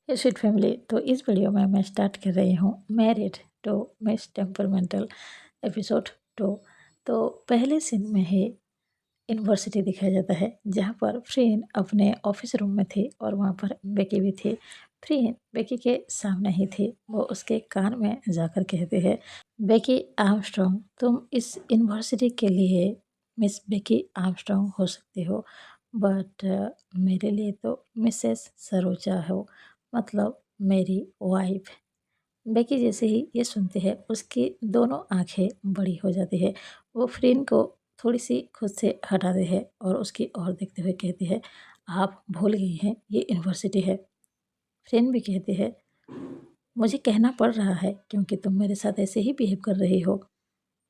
हे sweet family, तो इस video में मैं स्टार्ट कर रही हूँ married to miss temperamental episode 2। तो पहले सीन में ही यूनिवर्सिटी दिखाया जाता है जहाँ पर फ्रीन अपने ऑफिस रूम में थी और वहाँ पर बेकी भी थी। फ्रीन बेकी के सामने ही थी। वो उसके कान में जाकर कहते हैं, बेकी आर्मस्ट्रॉन्ग, तुम इस यूनिवर्सिटी के लिए मिस बेकी आर्मस्ट्रॉन्ग हो सकती हो, बट मेरे लिए तो मिसेस सरोजा हो, मतलब मेरी वाइफ। बेकी जैसे ही ये सुनती है उसकी दोनों आंखें बड़ी हो जाती है। वो फ्रीन को थोड़ी सी खुद से हटाते हैं और उसकी ओर देखते हुए कहती है, आप भूल गई हैं ये यूनिवर्सिटी है। फ्रीन भी कहती है, मुझे कहना पड़ रहा है क्योंकि तुम मेरे साथ ऐसे ही बिहेव कर रही हो।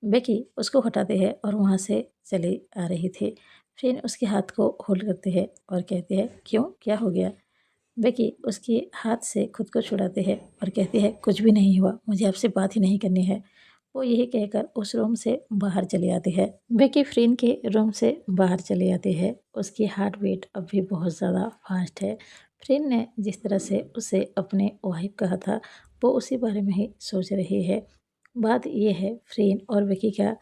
बेकी उसको हटाते हैं और वहाँ से चली आ रही थी। फ्रीन उसके हाथ को होल्ड करती है और कहती है, क्यों, क्या हो गया। बेकी उसके हाथ से खुद को छुड़ाती है और कहती है, कुछ भी नहीं हुआ, मुझे आपसे बात ही नहीं करनी है। वो यही कहकर उस रूम से बाहर चली आती है। बेकी फ्रीन के रूम से बाहर चली आती है। उसकी हार्ट बीट अब भी बहुत ज़्यादा फास्ट है। फ्रीन ने जिस तरह से उसे अपने वाइफ कहा था वो उसी बारे में ही सोच रही है। बात यह है, फ्रीन और बेकी का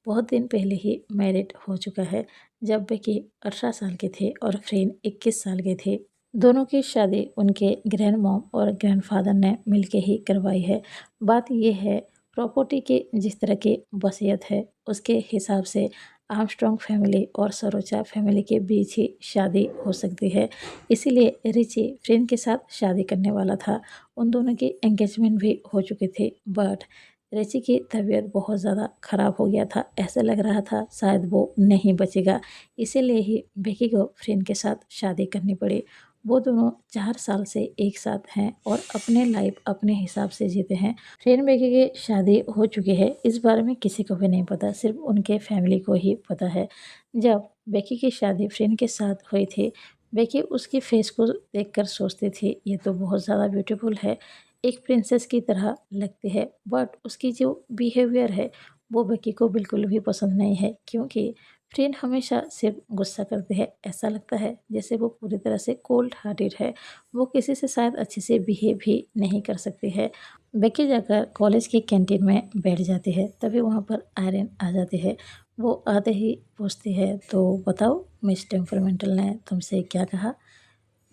बहुत दिन पहले ही मैरिड हो चुका है। जब बेकी 18 साल के थे और फ्रीन 21 साल के थे। दोनों की शादी उनके ग्रैंड मॉम और ग्रैंडफादर ने मिलके ही करवाई है। बात यह है, प्रॉपर्टी की जिस तरह की वसीयत है उसके हिसाब से आर्मस्ट्रॉन्ग फैमिली और सरोजा फैमिली के बीच ही शादी हो सकती है। इसीलिए रिची फ्रेंड के साथ शादी करने वाला था। उन दोनों की एंगेजमेंट भी हो चुकी थी, बट रिची की तबीयत बहुत ज़्यादा ख़राब हो गया था। ऐसा लग रहा था शायद वो नहीं बचेगा। इसीलिए ही बेकी को फ्रेंड के साथ शादी करनी पड़ी। वो दोनों 4 साल से एक साथ हैं और अपने लाइफ अपने हिसाब से जीते हैं। फ्रेंड बेकी की शादी हो चुकी है, इस बारे में किसी को भी नहीं पता, सिर्फ उनके फैमिली को ही पता है। जब बेकी की शादी फ्रेंड के साथ हुई थी, बेकी उसकी फेस को देखकर सोचती थी, ये तो बहुत ज़्यादा ब्यूटीफुल है, एक प्रिंसेस की तरह लगती है, बट उसकी जो बिहेवियर है वो बेकी को बिल्कुल भी पसंद नहीं है, क्योंकि फ्रेंड हमेशा सिर्फ गुस्सा करते हैं। ऐसा लगता है जैसे वो पूरी तरह से कोल्ड हार्टेड है। वो किसी से शायद अच्छे से बिहेव भी नहीं कर सकती है। बेकी जाकर कॉलेज की कैंटीन में बैठ जाती है, तभी वहाँ पर आयरन आ जाती है। वो आते ही पूछती है, तो बताओ मिस टेम्परमेंटल ने तुमसे क्या कहा।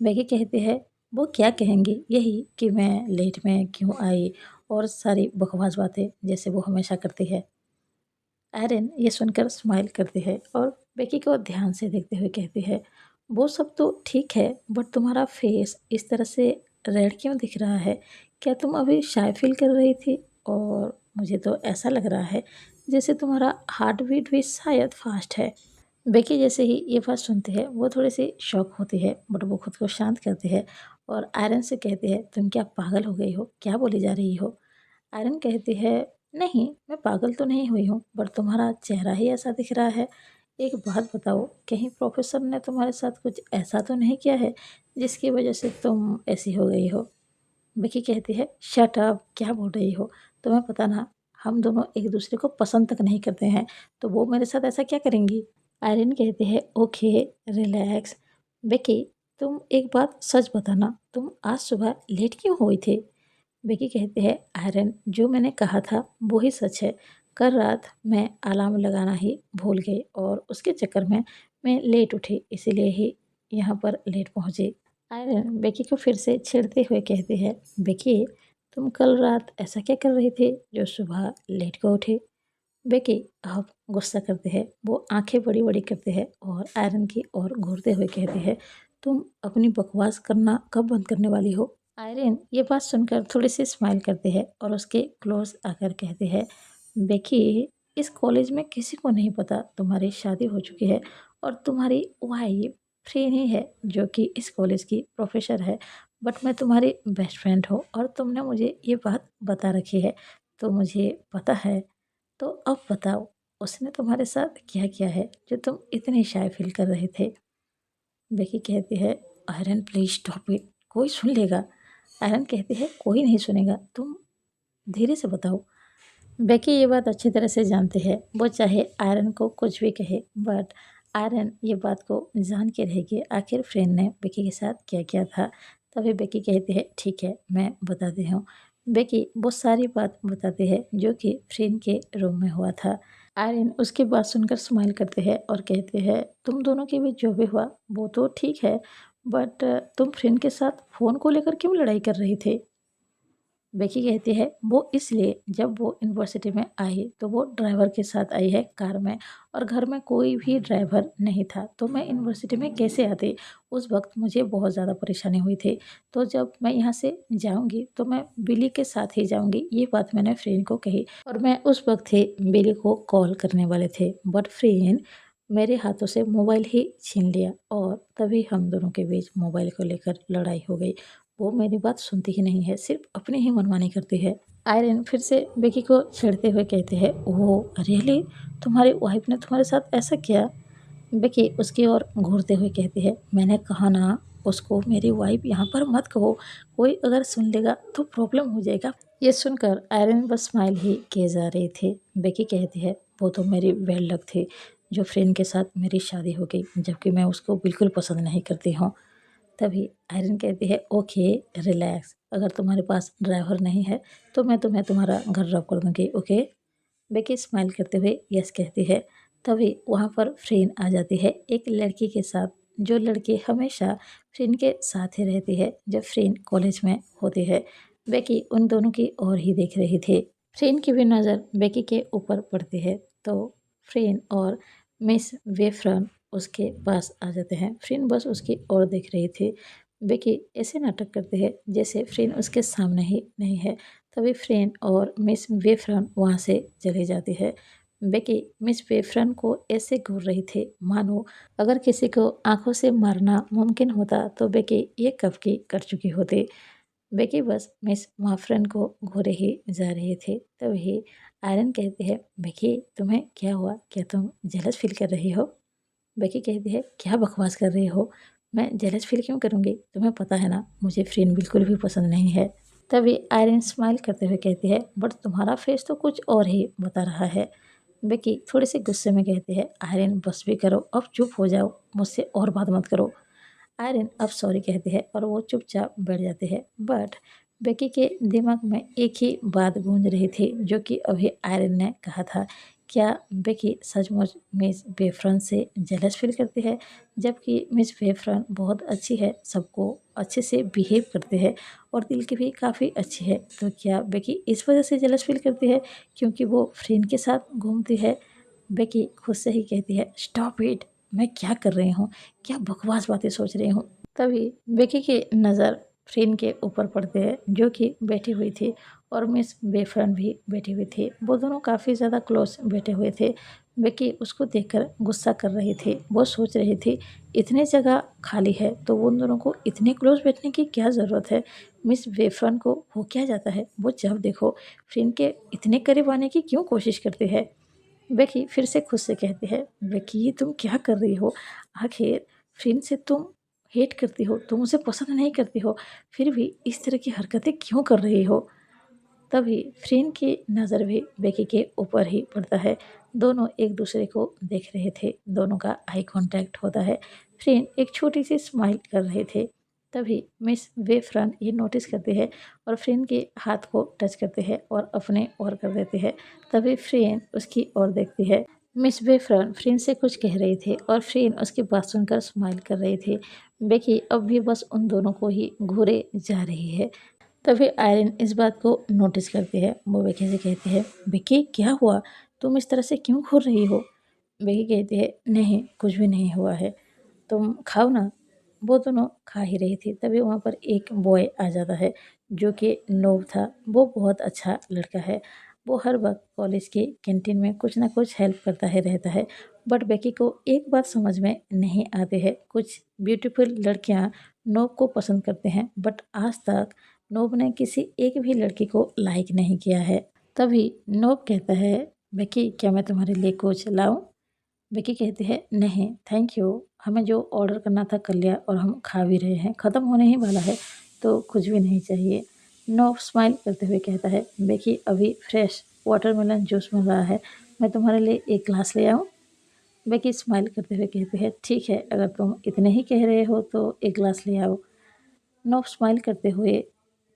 बेकी कहती है, वो क्या कहेंगी, यही कि मैं लेट में क्यों आई और सारी बकवास बातें जैसे वो हमेशा करती है। एरिन ये सुनकर स्माइल करती है और बेकी को ध्यान से देखते हुए कहती है, वो सब तो ठीक है, बट तुम्हारा फेस इस तरह से रेड क्यों दिख रहा है। क्या तुम अभी शाय फील कर रही थी, और मुझे तो ऐसा लग रहा है जैसे तुम्हारा हार्ट बीट भी शायद फास्ट है। बेकी जैसे ही ये बात सुनती है वो थोड़ी सी शॉक होती है, बट वो खुद को शांत करती है और आयरन से कहती है, तुम क्या पागल हो गई हो, क्या बोली जा रही हो। आयरन कहती है, नहीं मैं पागल तो नहीं हुई हूँ, पर तुम्हारा चेहरा ही ऐसा दिख रहा है। एक बात बताओ, कहीं प्रोफेसर ने तुम्हारे साथ कुछ ऐसा तो नहीं किया है जिसकी वजह से तुम ऐसी हो गई हो। विकी कहती है, शट अप, क्या बोल रही हो, तुम्हें पता ना हम दोनों एक दूसरे को पसंद तक नहीं करते हैं, तो वो मेरे साथ ऐसा क्या करेंगी। आयरन कहती है, ओके रिलैक्स। विकी, तुम एक बात सच बताना, तुम आज सुबह लेट क्यों हुई थी। बेकी कहते हैं, आयरन, जो मैंने कहा था वो ही सच है। कल रात मैं अलार्म लगाना ही भूल गई और उसके चक्कर में मैं लेट उठी, इसीलिए ही यहाँ पर लेट पहुँची। आयरन बेकी को फिर से छेड़ते हुए कहती है, बेकी, तुम कल रात ऐसा क्या कर रही थी जो सुबह लेट को उठी। बेकी अब गुस्सा करते हैं, वो आंखें बड़ी बड़ी करते हैं और आयरन की ओर घूरते हुए कहते हैं, तुम अपनी बकवास करना कब बंद करने वाली हो। आयरन ये बात सुनकर थोड़ी सी स्माइल करती है और उसके क्लोज आकर कहती है, बेकी, इस कॉलेज में किसी को नहीं पता तुम्हारी शादी हो चुकी है और तुम्हारी वाइफ फ्रेंड ही है जो कि इस कॉलेज की प्रोफेसर है, बट मैं तुम्हारी बेस्ट फ्रेंड हूँ और तुमने मुझे ये बात बता रखी है, तो मुझे पता है। तो अब बताओ, उसने तुम्हारे साथ क्या किया है जो तुम इतनी शाय फील कर रहे थे। बेकी कहती है, आयरन प्लीज स्टॉप इट, कोई सुन लेगा। आयरन कहती है, कोई नहीं सुनेगा, तुम धीरे से बताओ। बेकी ये बात अच्छी तरह से जानती है, वो चाहे आयरन को कुछ भी कहे, बट आयरन ये बात को जान के रहेगी आखिर फ्रेंड ने बेकी के साथ क्या किया था। तभी बेकी कहती है ठीक है मैं बताती हूँ। बेकी वो सारी बात बताती है जो कि फ्रेंड के रूम में हुआ था। आर्यन उसकी बात सुनकर स्माइल करते हैं और कहते हैं तुम दोनों के बीच जो भी हुआ वो तो ठीक है, बट तुम फ्रेंड के साथ फ़ोन को लेकर क्यों लड़ाई कर रही थे? बेकी कहती है वो इसलिए जब वो यूनिवर्सिटी में आई तो वो ड्राइवर के साथ आई है कार में, और घर में कोई भी ड्राइवर नहीं था तो मैं यूनिवर्सिटी में कैसे आती। उस वक्त मुझे बहुत ज़्यादा परेशानी हुई थी, तो जब मैं यहाँ से जाऊँगी तो मैं बिली के साथ ही जाऊँगी, ये बात मैंने फ्रेंड को कही और मैं उस वक्त ही बिली को कॉल करने वाले थे, बट फ्रेंड मेरे हाथों से मोबाइल ही छीन लिया और तभी हम दोनों के बीच मोबाइल को लेकर लड़ाई हो गई। वो मेरी बात सुनती ही नहीं है, सिर्फ अपनी ही मनमानी करती है। आयरन फिर से बेकी को छेड़ते हुए कहते हैं ओह रियली, तुम्हारी वाइफ ने तुम्हारे साथ ऐसा किया? बेकी उसकी ओर घूरते हुए कहती है मैंने कहा ना उसको मेरी वाइफ यहाँ पर मत कहो, कोई अगर सुन लेगा तो प्रॉब्लम हो जाएगा। ये सुनकर आयरन बस स्माइल ही किए जा रही थी। बेकी कहती है वो तो मेरी बैड लक थी जो फ्रेंड के साथ मेरी शादी हो गई, जबकि मैं उसको बिल्कुल पसंद नहीं करती हूँ। तभी आयरन कहती है ओके रिलैक्स, अगर तुम्हारे पास ड्राइवर नहीं है तो मैं तुम्हें तुम्हारा घर ड्रॉप कर दूँगी, ओके। बेकी स्माइल करते हुए यस कहती है। तभी वहाँ पर फ्रेंड आ जाती है एक लड़की के साथ, जो लड़की हमेशा फ्रेंड के साथ ही रहती है जब फ्रेंड कॉलेज में होती है। बेकी उन दोनों की ओर ही देख रही थी। फ्रेंड की भी नज़र बेकी के ऊपर पड़ती है तो फ्रेंड और मिस वेफ्रन उसके पास आ जाते हैं। फ्रेंड बस उसकी ओर देख रही थी। बेकी ऐसे नाटक करती है जैसे फ्रेंड उसके सामने ही नहीं है। तभी फ्रेंड और मिस वेफ्रन वहाँ से चली जाती है। बेकी मिस वेफ्रन को ऐसे घूर रही थी मानो अगर किसी को आंखों से मारना मुमकिन होता तो बेकी ये कब की कर चुकी होती। बेकी बस मिस वाफ्रन को घूरे ही जा रही थी। तभी आयरन कहती है बेकी तुम्हें क्या हुआ, क्या तुम जेलस फील कर रही हो? बेकी कहती है क्या बकवास कर रही हो, मैं जेलस फील क्यों करूँगी, तुम्हें पता है ना मुझे फ्रेंड बिल्कुल भी पसंद नहीं है। तभी आयरन स्माइल करते हुए कहती है बट तुम्हारा फेस तो कुछ और ही बता रहा है। बेकी थोड़े से गुस्से में कहती है आयरन बस भी करो, अब चुप हो जाओ, मुझसे और बात मत करो। आयरन अब सॉरी कहती है और वो चुपचाप बैठ जाती है, बट बेकी के दिमाग में एक ही बात गूंज रही थी जो कि अभी आयरन ने कहा था। क्या बेकी सचमुच मिस बेफरन से जेलस फील करती है, जबकि मिस बेफरन बहुत अच्छी है, सबको अच्छे से बिहेव करते हैं और दिल की भी काफ़ी अच्छी है, तो क्या बेकी इस वजह से जेलस फील करती है क्योंकि वो फ्रेंड के साथ घूमती है? बेकी खुद से ही कहती है स्टॉप इट, मैं क्या कर रही हूँ, क्या बकवास बातें सोच रही हूँ। तभी बेकी की नज़र फ्रेंड के ऊपर पड़ते हैं जो कि बैठी हुई थी और मिस बेफरन भी बैठी हुई थी। वो दोनों काफ़ी ज़्यादा क्लोज बैठे हुए थे। बेकी उसको देखकर गुस्सा कर रही थी। वो सोच रही थी इतनी जगह खाली है तो उन दोनों को इतने क्लोज बैठने की क्या ज़रूरत है। मिस बेफरन को हो क्या जाता है, वो जब देखो फ्रेंड के इतने करीब आने की क्यों कोशिश करती है। बेकी फिर से खुद से कहती है बेकी तुम क्या कर रही हो, आखिर फ्रेंड से तुम हेट करती हो, तुम उसे पसंद नहीं करती हो, फिर भी इस तरह की हरकतें क्यों कर रही हो। तभी फ्रेंड की नज़र भी बेकी के ऊपर ही पड़ता है। दोनों एक दूसरे को देख रहे थे, दोनों का आई कांटेक्ट होता है। फ्रेंड एक छोटी सी स्माइल कर रहे थे। तभी मिस वेफ्रन ये नोटिस करते हैं और फ्रेंड के हाथ को टच करते हैं और अपने ओर कर देते हैं। तभी फ्रेंड उसकी ओर देखती है। मिस वेफ्रन फ्रेंड से कुछ कह रही थी और फ्रेंड उसकी बात सुनकर स्माइल कर रही थी। बेकी अब भी बस उन दोनों को ही घूरे जा रही है। तभी आयरन इस बात को नोटिस करती है। वो बेकी से कहती है बेकी क्या हुआ, तुम इस तरह से क्यों घूर रही हो? बेकी कहती है नहीं कुछ भी नहीं हुआ है, तुम खाओ ना। वो दोनों खा ही रही थी तभी वहाँ पर एक बॉय आ जाता है जो कि नोब था। वो बहुत अच्छा लड़का है। वो हर वक्त कॉलेज के कैंटीन में कुछ ना कुछ हेल्प करता है रहता है। बट बेकी को एक बात समझ में नहीं आती है, कुछ ब्यूटीफुल लड़कियाँ नोब को पसंद करते हैं बट आज तक नोब ने किसी एक भी लड़की को लाइक नहीं किया है। तभी नोब कहता है बेकी क्या मैं तुम्हारे लिए कुछ लाऊं? बेकी कहती है नहीं थैंक यू, हमें जो ऑर्डर करना था कर लिया और हम खा भी रहे हैं, ख़त्म होने ही वाला है तो कुछ भी नहीं चाहिए। नोब स्माइल करते हुए कहता है बेकी अभी फ्रेश वाटरमेलन जूस मिल रहा है, मैं तुम्हारे लिए एक ग्लास ले आऊँ? बेकी स्माइल करते हुए कहती है ठीक है, अगर तुम इतने ही कह रहे हो तो एक ग्लास ले आओ। नोब स्माइल करते हुए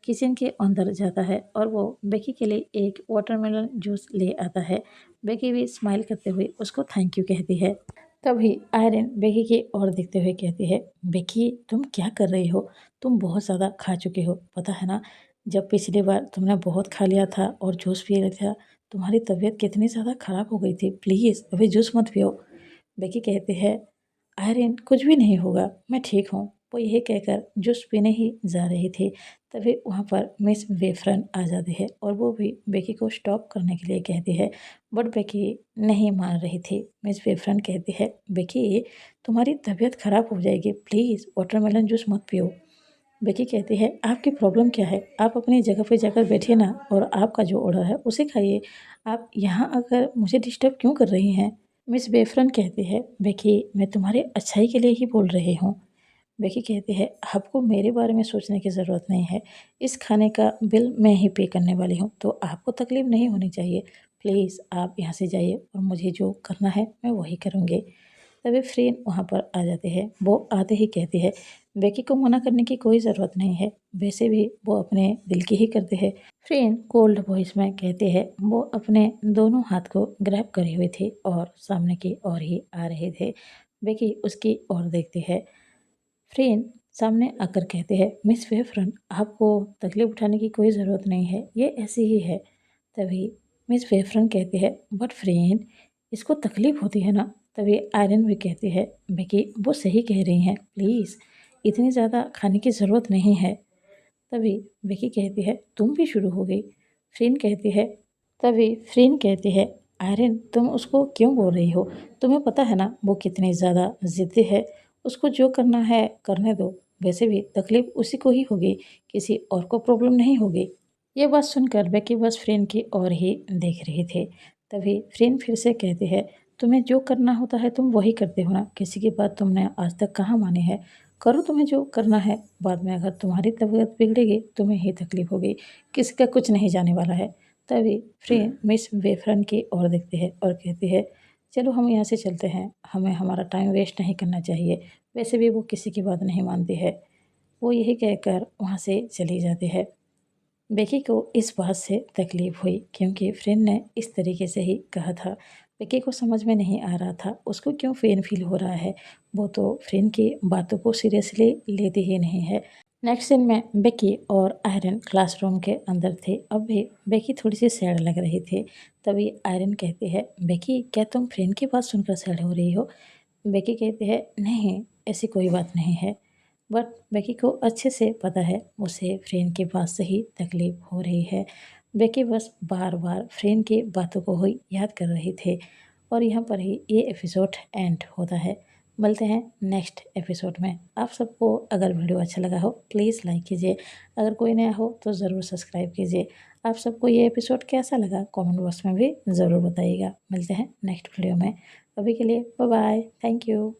किचन के अंदर जाता है और वो बेकी के लिए एक वाटरमेलन जूस ले आता है। बेकी भी स्माइल करते हुए उसको थैंक यू कहती है। तभी आयरन बेकी की ओर देखते हुए कहती है, बेकी तुम क्या कर रही हो? तुम बहुत ज़्यादा खा चुके हो, पता है ना? जब पिछली बार तुमने बहुत खा लिया था और जूस पी लिया था, तुम्हारी तबीयत कितनी ज़्यादा खराब हो गई थी। प्लीज़ अभी जूस मत पियो। बेकी कहती है, आयरन कुछ भी नहीं होगा, मैं ठीक हूँ। वो यही कहकर जूस पीने ही जा रही थी, तभी वहाँ पर मिस वेफरन आ जाती है और वो भी बेकी को स्टॉप करने के लिए कहती है, बट बेकी नहीं मान रही थी। मिस वेफरन कहती है, बेकी तुम्हारी तबीयत खराब हो जाएगी, प्लीज़ वाटरमेलन जूस मत पियो। बेकी कहती है, आपकी प्रॉब्लम क्या है? आप अपनी जगह पे जाकर बैठिए ना और आपका जो ऑर्डर है उसे खाइए। आप यहाँ आकर मुझे डिस्टर्ब क्यों कर रही हैं? मिस बेफरन कहती है, बेकी मैं तुम्हारे अच्छाई के लिए ही बोल रही हूँ। बेकी कहती है, आपको मेरे बारे में सोचने की ज़रूरत नहीं है। इस खाने का बिल मैं ही पे करने वाली हूँ, तो आपको तकलीफ़ नहीं होनी चाहिए। प्लीज़ आप यहाँ से जाइए और मुझे जो करना है मैं वही करूँगी। तभी फ्रेन वहाँ पर आ जाते हैं। वो आते ही कहती है, बेकी को मना करने की कोई ज़रूरत नहीं है, वैसे भी वो अपने दिल की ही करते हैं। फ्रेन कोल्ड वॉइस में कहते हैं, वो अपने दोनों हाथ को ग्रैब करे हुए थे और सामने की ओर ही आ रहे थे। बेकी उसकी ओर देखती है। फ्रेन सामने आकर कहते हैं, मिस वेफरन आपको तकलीफ उठाने की कोई ज़रूरत नहीं है, ये ऐसी ही है। तभी मिस वेफरन कहती है, बट फ्रेन इसको तकलीफ होती है ना? तभी आयरन भी कहती है, बेकी वो सही कह रही हैं, प्लीज़ इतनी ज़्यादा खाने की ज़रूरत नहीं है। तभी बेकी कहती है, तुम भी शुरू हो गई। फ्रेन कहती है तभी फ्रेन कहती है, आयरन तुम उसको क्यों बोल रही हो? तुम्हें पता है ना वो कितनी ज़्यादा ज़िद्दी है। उसको जो करना है करने दो। वैसे भी तकलीफ़ उसी को ही होगी, किसी और को प्रॉब्लम नहीं होगी। ये बात सुनकर बेकी बस फ्रेन की ओर ही देख रहे थे। तभी फ्रेन फिर से कहती है, तुम्हें जो करना होता है तुम वही करते हो ना, किसी की बात तुमने आज तक कहाँ मानी है। करो तुम्हें जो करना है, बाद में अगर तुम्हारी तबीयत बिगड़ेगी तुम्हें ही तकलीफ होगी, किसी का कुछ नहीं जाने वाला है। तभी फ्रेन मिस बेफरन की ओर देखती है और कहती है, चलो हम यहाँ से चलते हैं, हमें हमारा टाइम वेस्ट नहीं करना चाहिए। वैसे भी वो किसी की बात नहीं मानती है। वो यही कहकर वहाँ से चली जाती है। बेकी को इस बात से तकलीफ़ हुई क्योंकि फ्रेंड ने इस तरीके से ही कहा था। बेकी को समझ में नहीं आ रहा था उसको क्यों पेन फील हो रहा है। वो तो फ्रेंड की बातों को सीरियसली लेती ही नहीं है। नेक्स्ट सीन में बेकी और आयरन क्लासरूम के अंदर थे। अब भी बेकी थोड़ी सी सैड लग रही थी। तभी आयरन कहती है, बेकी क्या तुम फ्रेंड की बात सुनकर सैड हो रही हो? बेकी कहती है, नहीं ऐसी कोई बात नहीं है। बट बेकी को अच्छे से पता है उसे फ्रेंड के बात से ही तकलीफ़ हो रही है। बेकी बस बार बार फ्रेंड की बातों को ही याद कर रही थी और यहाँ पर ही ये एपिसोड एंड होता है। मिलते हैं नेक्स्ट एपिसोड में। आप सबको अगर वीडियो अच्छा लगा हो प्लीज़ लाइक कीजिए, अगर कोई नया हो तो ज़रूर सब्सक्राइब कीजिए। आप सबको ये एपिसोड कैसा लगा कमेंट बॉक्स में भी ज़रूर बताइएगा। मिलते हैं नेक्स्ट वीडियो में। अभी के लिए बाय बाय, थैंक यू।